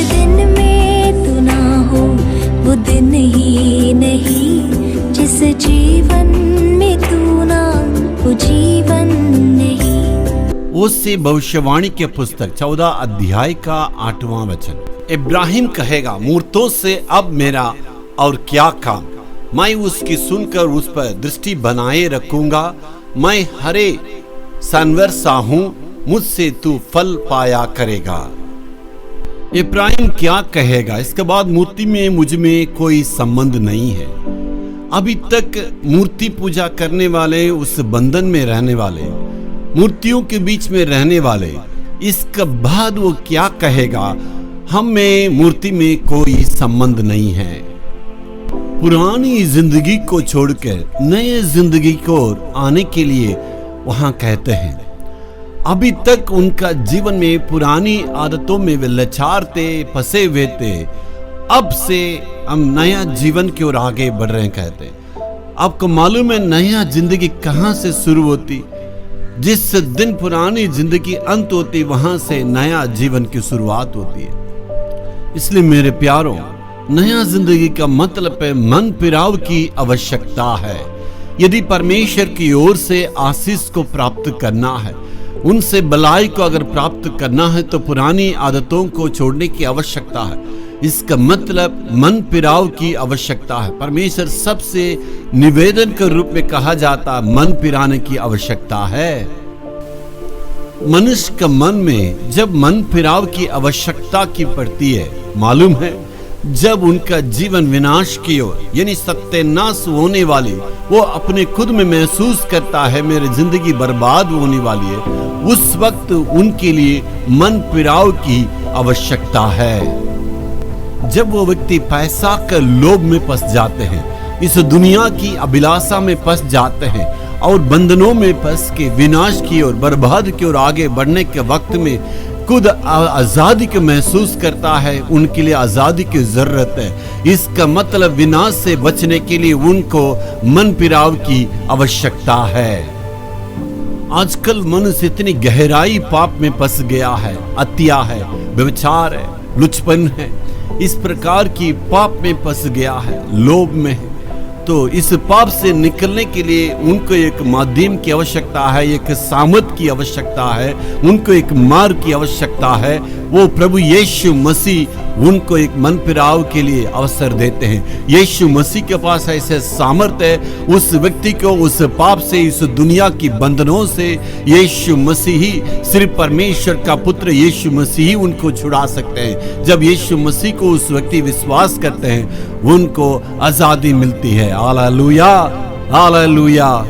दिन में तू ना हो वो दिन ही नहीं, जिस जीवन में तू ना वो जीवन नहीं। उससे भविष्यवाणी के पुस्तक 14 अध्याय का 8वां वचन। इब्राहिम कहेगा, मूर्तों से अब मेरा और क्या काम, मैं उसकी सुनकर उस पर दृष्टि बनाए रखूंगा। मैं हरे जानवर सा हूं, मुझसे तू फल पाया करेगा। इब्राहिम क्या कहेगा? इसके बाद मूर्ति में मुझ में कोई संबंध नहीं है। अभी तक मूर्ति पूजा करने वाले, उस बंधन में रहने वाले, मूर्तियों के बीच में रहने वाले, इसके बाद वो क्या कहेगा? हम में मूर्ति में कोई संबंध नहीं है। पुरानी जिंदगी को छोड़कर नए जिंदगी को आने के लिए वहां कहते हैं। अभी तक उनका जीवन में पुरानी आदतों में वे लाचार थे, फंसे हुए थे। अब से हम नया जीवन की ओर आगे बढ़ रहे हैं कहते। आपको मालूम है नया जिंदगी कहां से शुरू होती? जिस दिन पुरानी जिंदगी अंत होती, वहां से नया जीवन की शुरुआत होती है। इसलिए मेरे प्यारों, नया जिंदगी का मतलब है मन फिराव की आवश्यकता है। यदि परमेश्वर की ओर से आशीष को प्राप्त करना है, उनसे भलाई को अगर प्राप्त करना है, तो पुरानी आदतों को छोड़ने की आवश्यकता है। इसका मतलब मन फिराव की आवश्यकता है। परमेश्वर सबसे निवेदन के रूप में कहा जाता, मन फिराने की आवश्यकता है। मनुष्य के मन में जब मन फिराव की आवश्यकता की पड़ती है, मालूम है जब उनका जीवन विनाश की ओर यानी सत्यानाश होने वाली, वो अपने खुद में महसूस करता है मेरी जिंदगी बर्बाद होने वाली है, उस वक्त उनके लिए मन फिराव की आवश्यकता है। जब वो व्यक्ति पैसा के लोभ में फंस जाते हैं, इस दुनिया की अभिलाषा में फंस जाते हैं और बंधनों में फंस के विनाश की ओर, बर्बाद की ओर आगे बढ़ने के वक्त में खुद आजादी को महसूस करता है, उनके लिए आजादी की जरूरत है। इसका मतलब विनाश से बचने के लिए उनको मन फिराव की आवश्यकता है। आजकल मनुष्य इतनी गहराई पाप में फंस गया है, हत्या है, व्यभिचार है, लुचपन है, इस प्रकार की पाप में फंस गया है, लोभ में है। तो इस पाप से निकलने के लिए उनको एक माध्यम की आवश्यकता है, एक सामर्थ की आवश्यकता है, उनको एक मार्ग की आवश्यकता है। वो प्रभु यीशु मसीह उनको एक मन फिराव के लिए अवसर देते हैं। यीशु मसीह के पास ऐसे सामर्थ्य है, उस व्यक्ति को उस पाप से, इस दुनिया की बंधनों से यीशु मसीह ही, सिर्फ परमेश्वर का पुत्र यीशु मसीह ही उनको छुड़ा सकते हैं। जब यीशु मसीह को उस व्यक्ति विश्वास करते हैं, उनको आजादी मिलती है। Hallelujah, hallelujah.